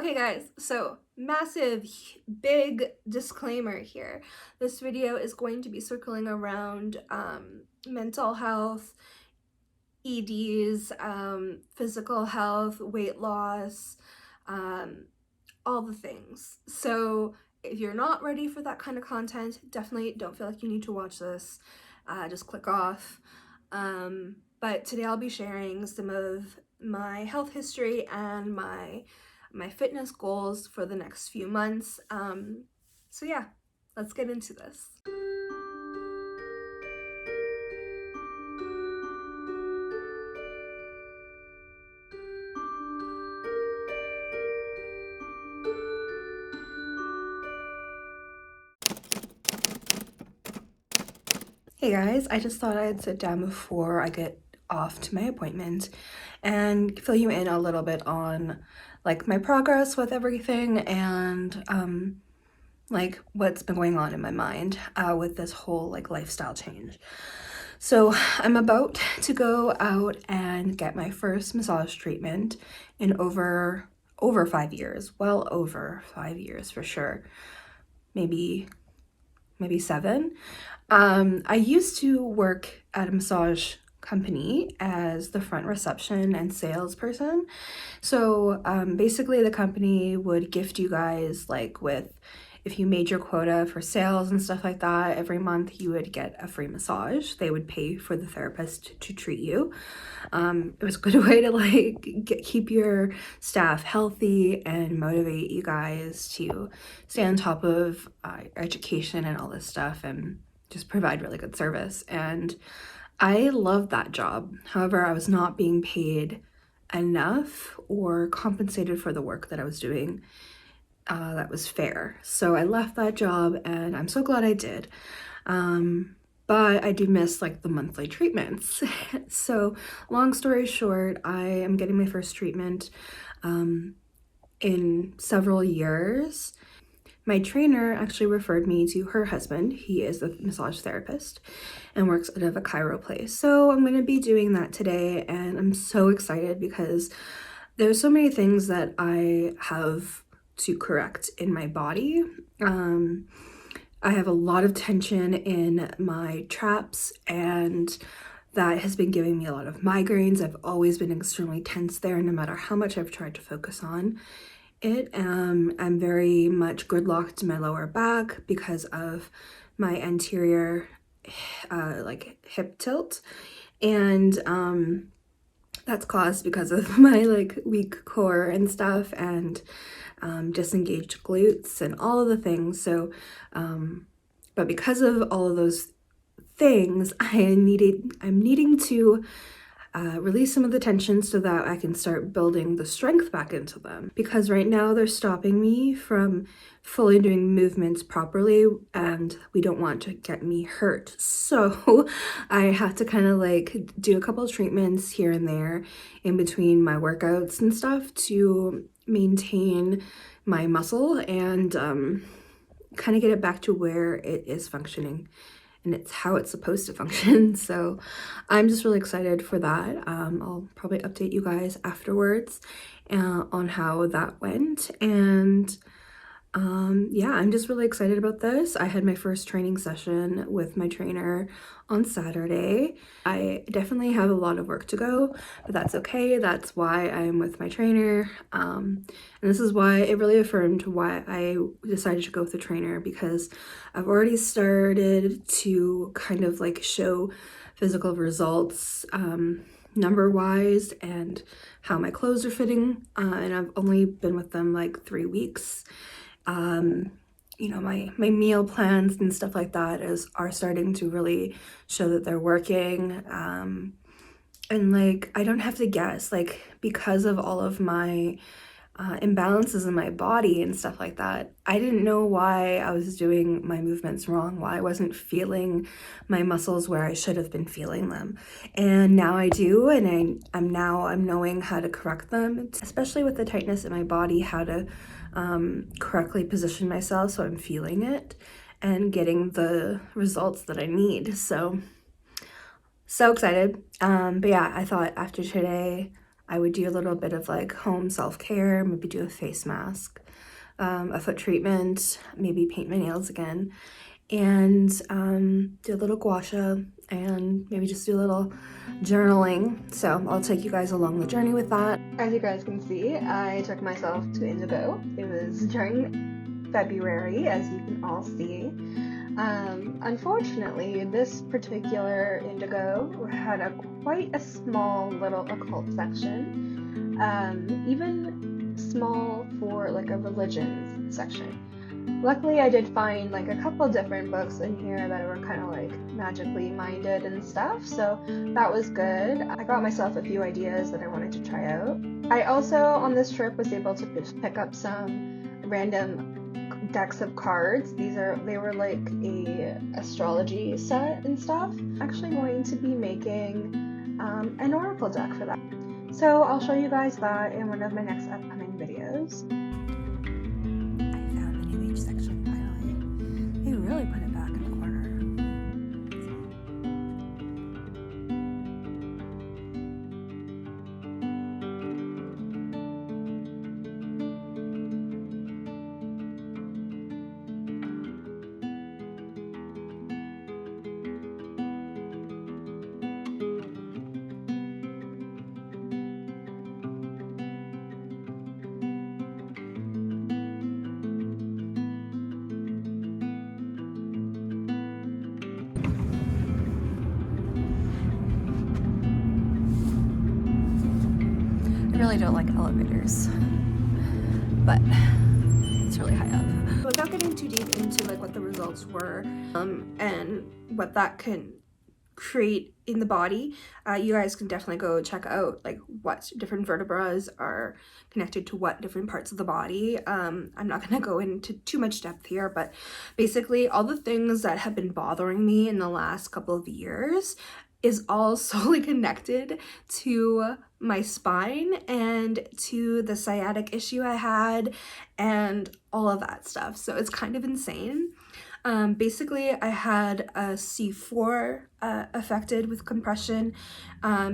Okay guys, so massive, big disclaimer here. This video is going to be circling around mental health, EDs, physical health, weight loss, all the things. So if you're not ready for that kind of content, definitely don't feel like you need to watch this. Just click off. But today I'll be sharing some of my health history and my fitness goals for the next few months. So yeah, let's get into this. Hey guys, I just thought I'd sit down before I get off to my appointment and fill you in a little bit on like my progress with everything and like what's been going on in my mind with this whole like lifestyle change. So I'm about to go out and get my first massage treatment in over 5 years. Well over 5 years for sure. Maybe 7. I used to work at a massage company as the front reception and salesperson. So basically the company would gift you guys like with, if you made your quota for sales and stuff like that, every month you would get a free massage. They would pay for the therapist to treat you. It was a good way to like keep your staff healthy and motivate you guys to stay on top of education and all this stuff and just provide really good service. And I loved that job. However, I was not being paid enough or compensated for the work that I was doing that was fair. So I left that job and I'm so glad I did. But I do miss like the monthly treatments. So long story short, I am getting my first treatment in several years. My trainer actually referred me to her husband. He is a massage therapist and works out of a chiro place. So I'm going to be doing that today and I'm so excited because there's so many things that I have to correct in my body. I have a lot of tension in my traps and that has been giving me a lot of migraines. I've always been extremely tense there no matter how much I've tried to focus on it. I'm very much gridlocked in my lower back because of my anterior like hip tilt, and that's caused because of my like weak core and stuff and disengaged glutes and all of the things. So but because of all of those things, I'm needing to release some of the tension so that I can start building the strength back into them, because right now they're stopping me from fully doing movements properly and we don't want to get me hurt. So I have to kind of like do a couple of treatments here and there in between my workouts and stuff to maintain my muscle and kind of get it back to where it is functioning and it's how it's supposed to function. So I'm just really excited for that. I'll probably update you guys afterwards on how that went. And yeah, I'm just really excited about this. I had my first training session with my trainer on Saturday. I definitely have a lot of work to go, but that's okay. That's why I'm with my trainer. And this is why it really affirmed why I decided to go with the trainer, because I've already started to kind of like show physical results number wise and how my clothes are fitting. And I've only been with them like 3 weeks. You know, my meal plans and stuff like that are starting to really show that they're working. And like, I don't have to guess, like, because of all of my imbalances in my body and stuff like that, I didn't know why I was doing my movements wrong, why I wasn't feeling my muscles where I should have been feeling them. And now I do, and I'm knowing how to correct them, especially with the tightness in my body, how to correctly position myself so I'm feeling it and getting the results that I need. So excited. But yeah, I thought after today I would do a little bit of like home self-care, maybe do a face mask, a foot treatment, maybe paint my nails again, and do a little gua sha, and maybe just do a little journaling. So I'll take you guys along the journey with that. As you guys can see, I took myself to indigo. It was during February, as you can all see. Unfortunately, this particular indigo had quite a small little occult section, even small for like a religion section. Luckily, I did find like a couple different books in here that were kind of like magically minded and stuff, so that was good. I got myself a few ideas that I wanted to try out. I also, on this trip, was able to pick up some random decks of cards. They were like a astrology set and stuff. I'm actually going to be making an oracle deck for that. So I'll show you guys that in one of my next upcoming videos. I found the New Age section finally. They really put it back in the corner. I really don't like elevators, but it's really high up. Without getting too deep into like what the results were and what that can create in the body, you guys can definitely go check out like what different vertebrae are connected to what different parts of the body. I'm not going to go into too much depth here, but basically all the things that have been bothering me in the last couple of years is all solely connected to my spine and to the sciatic issue I had and all of that stuff. So it's kind of insane. Basically, I had a C4 affected with compression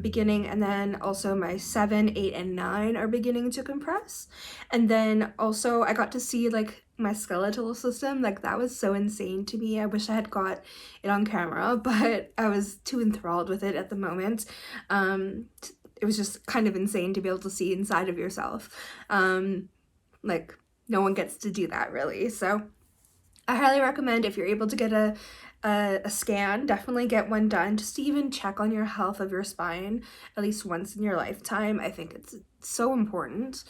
beginning, and then also my 7, 8, and 9 are beginning to compress. And then also I got to see like my skeletal system. Like that was so insane to me. I wish I had got it on camera, but I was too enthralled with it at the moment. It was just kind of insane to be able to see inside of yourself. Like no one gets to do that really. So I highly recommend, if you're able to get a scan, definitely get one done just to even check on your health of your spine at least once in your lifetime. I think it's so important.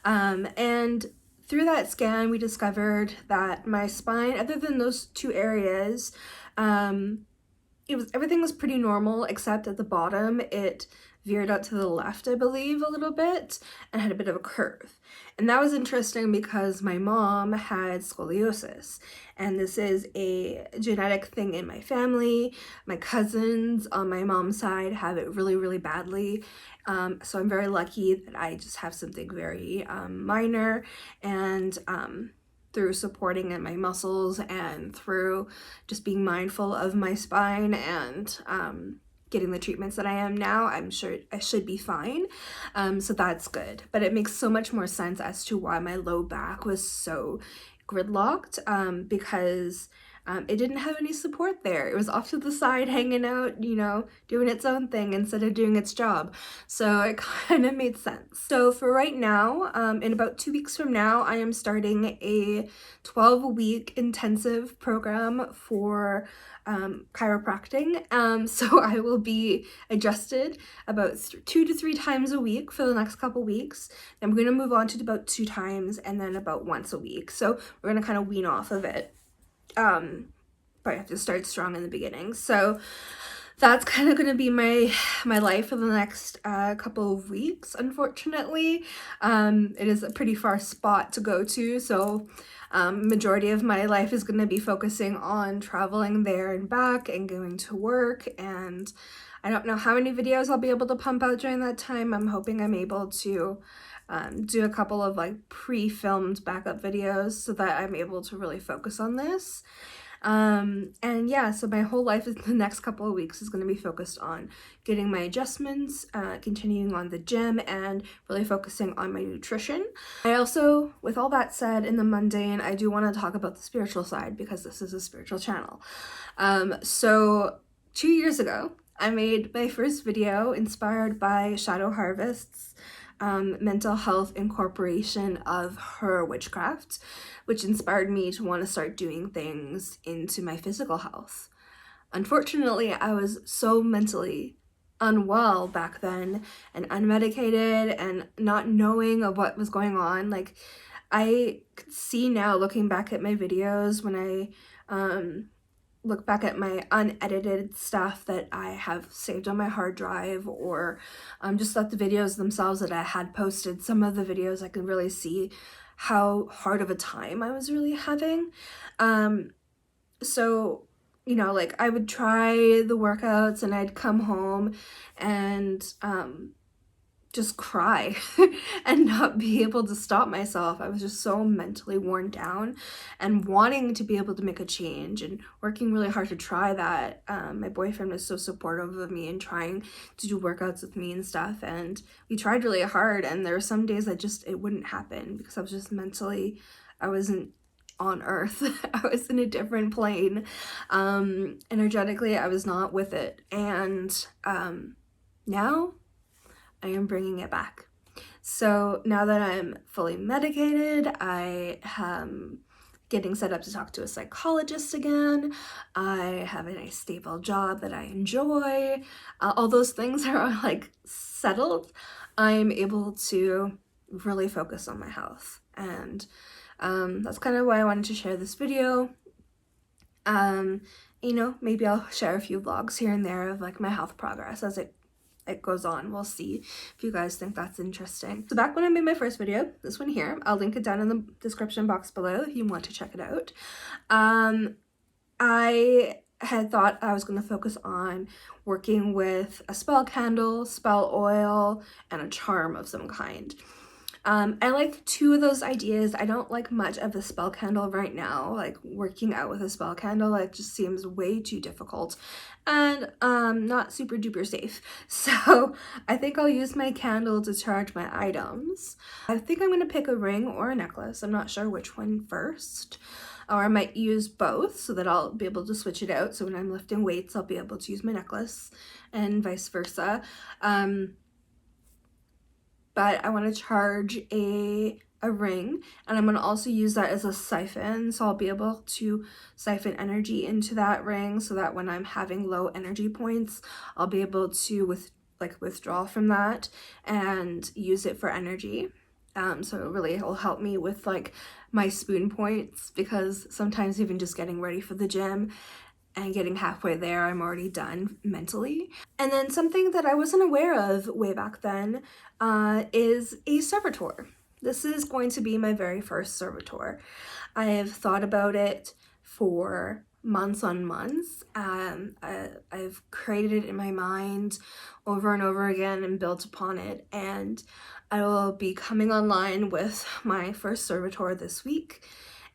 And through that scan, we discovered that my spine, other than those two areas, everything was pretty normal, except at the bottom it veered out to the left, I believe, a little bit and had a bit of a curve. And that was interesting because my mom had scoliosis, and this is a genetic thing in my family. My cousins on my mom's side have it really, really badly. So I'm very lucky that I just have something very minor, and through supporting in my muscles and through just being mindful of my spine and getting the treatments that I am now, I'm sure I should be fine. So that's good. But it makes so much more sense as to why my low back was so gridlocked, because it didn't have any support there. It was off to the side, hanging out, you know, doing its own thing instead of doing its job. So it kind of made sense. So for right now, in about 2 weeks from now, I am starting a 12-week intensive program for chiropractic. So I will be adjusted about 2 to 3 times a week for the next couple weeks. I'm going to move on to about 2 times and then about once a week. So we're going to kind of wean off of it. But I have to start strong in the beginning. So that's kind of going to be my life for the next couple of weeks, unfortunately. It is a pretty far spot to go to, so majority of my life is going to be focusing on traveling there and back and going to work, and I don't know how many videos I'll be able to pump out during that time. I'm hoping I'm able to do a couple of like pre-filmed backup videos so that I'm able to really focus on this. And yeah, so my whole life in the next couple of weeks is going to be focused on getting my adjustments, continuing on the gym, and really focusing on my nutrition. I also, with all that said, in the mundane, I do want to talk about the spiritual side because this is a spiritual channel. So 2 years ago, I made my first video inspired by Shadow Harvest's mental health incorporation of her witchcraft, which inspired me to want to start doing things into my physical health. Unfortunately, I was so mentally unwell back then and unmedicated and not knowing of what was going on. Like, I could see now, looking back at my videos, when I look back at my unedited stuff that I have saved on my hard drive, or just at the videos themselves that I had posted. Some of the videos I could really see how hard of a time I was really having. So, you know, like, I would try the workouts and I'd come home and just cry and not be able to stop myself. I was just so mentally worn down and wanting to be able to make a change and working really hard to try that. My boyfriend was so supportive of me and trying to do workouts with me and stuff, and we tried really hard, and there were some days that just it wouldn't happen because I was just mentally, I wasn't on earth. I was in a different plane. Energetically, I was not with it, and now I am bringing it back. So now that I'm fully medicated, I am getting set up to talk to a psychologist again. I have a nice stable job that I enjoy. All those things are like settled. I'm able to really focus on my health, and that's kind of why I wanted to share this video. You know, maybe I'll share a few vlogs here and there of like my health progress as it goes on. We'll see if you guys think that's interesting. So back when I made my first video, this one here, I'll link it down in the description box below if you want to check it out. I had thought I was going to focus on working with a spell candle, spell oil, and a charm of some kind. I like 2 of those ideas. I don't like much of a spell candle right now. Like, working out with a spell candle, like, just seems way too difficult and not super duper safe. So I think I'll use my candle to charge my items. I think I'm gonna pick a ring or a necklace. I'm not sure which one first. Or I might use both so that I'll be able to switch it out. So when I'm lifting weights, I'll be able to use my necklace and vice versa. But I want to charge a ring, and I'm going to also use that as a siphon, so I'll be able to siphon energy into that ring so that when I'm having low energy points, I'll be able to withdraw from that and use it for energy. So it will help me with like my spoon points, because sometimes even just getting ready for the gym and getting halfway there, I'm already done mentally. And then something that I wasn't aware of way back then is a servitor. This is going to be my very first servitor. I have thought about it for months on months. I've created it in my mind over and over again and built upon it, and I will be coming online with my first servitor this week.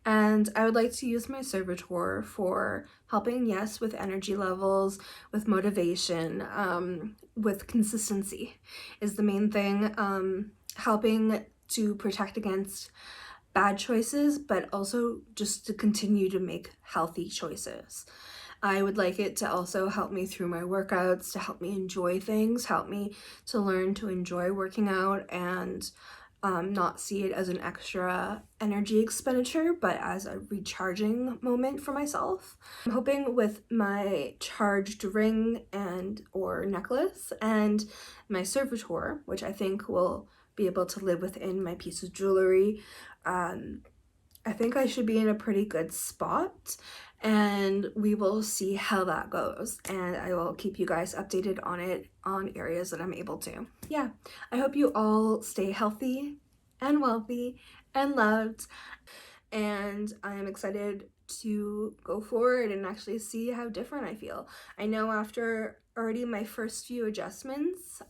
And I would like to use my servitor for helping, yes, with energy levels, with motivation, with consistency is the main thing. Helping to protect against bad choices, but also just to continue to make healthy choices. I would like it to also help me through my workouts, to help me enjoy things, help me to learn to enjoy working out, and not see it as an extra energy expenditure, but as a recharging moment for myself. I'm hoping with my charged ring and or necklace and my servitor, which I think will be able to live within my piece of jewelry, I think I should be in a pretty good spot, and we will see how that goes, and I will keep you guys updated on it on areas that I'm able to. Yeah, I hope you all stay healthy and wealthy and loved, and I am excited to go forward and actually see how different I feel. I know after already my first few adjustments,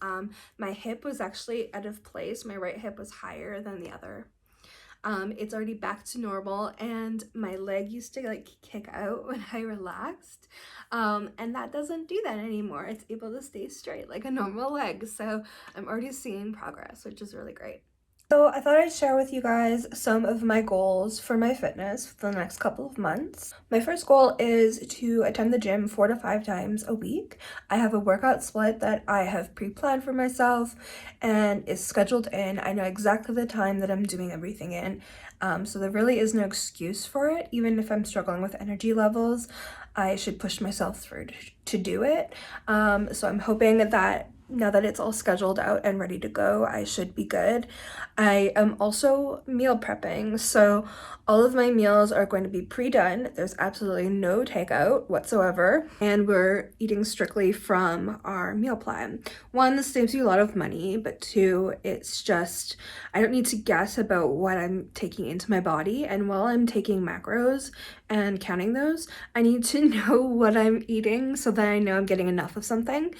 my hip was actually out of place. My right hip was higher than the other. It's already back to normal, and my leg used to like kick out when I relaxed, and that doesn't do that anymore. It's able to stay straight like a normal leg, so I'm already seeing progress, which is really great. So I thought I'd share with you guys some of my goals for my fitness for the next couple of months. My first goal is to attend the gym 4 to 5 times a week. I have a workout split that I have pre-planned for myself and is scheduled in. I know exactly the time that I'm doing everything in. So there really is no excuse for it. Even if I'm struggling with energy levels, I should push myself through to do it. So I'm hoping that now that it's all scheduled out and ready to go, I should be good. I am also meal prepping, so all of my meals are going to be pre-done. There's absolutely no takeout whatsoever, and we're eating strictly from our meal plan. One, this saves you a lot of money, but two, it's just, I don't need to guess about what I'm taking into my body, and while I'm taking macros and counting those, I need to know what I'm eating so that I know I'm getting enough of something,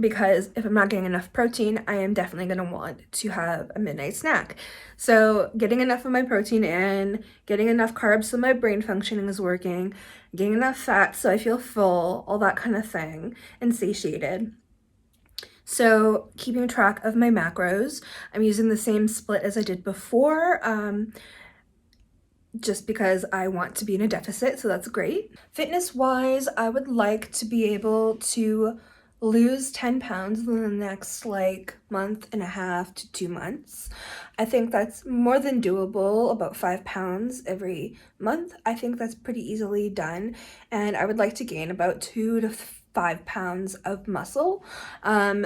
because if I'm not getting enough protein, I am definitely going to want to have a midnight snack. So getting enough of my protein in, getting enough carbs so my brain functioning is working, getting enough fat so I feel full, all that kind of thing, and satiated. So keeping track of my macros, I'm using the same split as I did before, just because I want to be in a deficit, so that's great. Fitness-wise, I would like to be able to lose 10 pounds in the next like month and a half to 2 months. I think that's more than doable, about 5 pounds every month. I think that's pretty easily done, and I would like to gain about 2 to 5 pounds of muscle.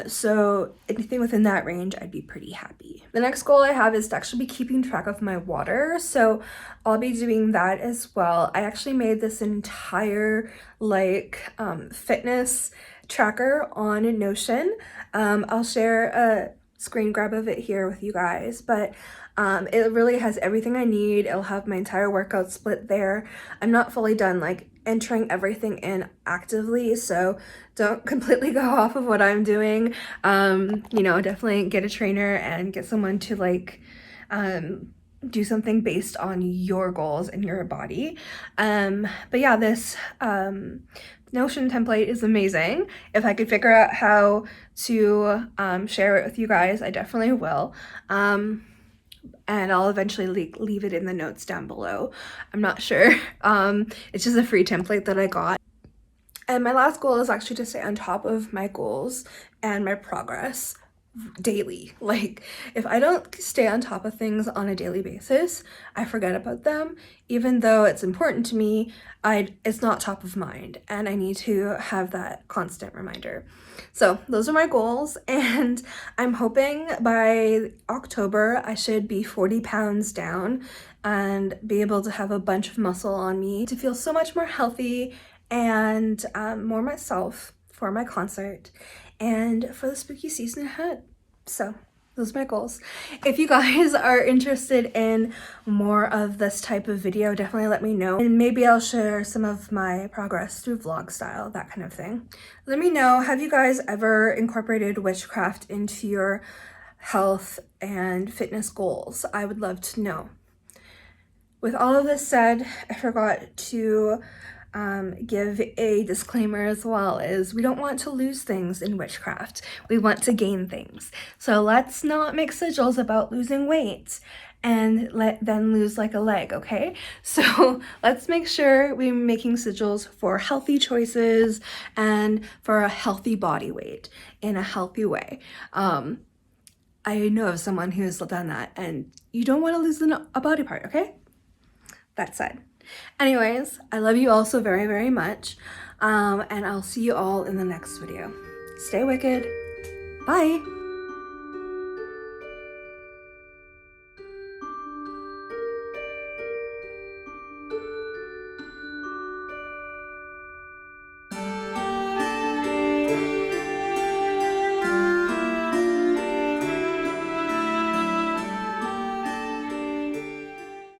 So anything within that range, I'd be pretty happy. The next goal I have is to actually be keeping track of my water. So I'll be doing that as well. I actually made this entire like fitness tracker on Notion. I'll share a screen grab of it here with you guys, but it really has everything I need. It'll have my entire workout split there. I'm not fully done like entering everything in actively, so don't completely go off of what I'm doing. You know, definitely get a trainer and get someone to like do something based on your goals and your body. But yeah, this Notion template is amazing. If I could figure out how to share it with you guys, I definitely will. And I'll eventually leave it in the notes down below. I'm not sure. It's just a free template that I got. And my last goal is actually to stay on top of my goals and my progress daily. Like, if I don't stay on top of things on a daily basis, I forget about them. Even though it's important to me, it's not top of mind, and I need to have that constant reminder. So those are my goals, and I'm hoping by October I should be 40 pounds down and be able to have a bunch of muscle on me to feel so much more healthy and more myself for my concert and for the spooky season ahead. So those are my goals. If you guys are interested in more of this type of video, definitely let me know, and maybe I'll share some of my progress through vlog style, that kind of thing. Let me know, have you guys ever incorporated witchcraft into your health and fitness goals? I would love to know. With all of this said, I forgot to give a disclaimer as well, is we don't want to lose things in witchcraft. We want to gain things. So let's not make sigils about losing weight and then lose like a leg, okay? So let's make sure we're making sigils for healthy choices and for a healthy body weight in a healthy way. I know of someone who's done that, and you don't want to lose a body part, okay? That said. Anyways, I love you all so very, very much, and I'll see you all in the next video. Stay wicked. Bye!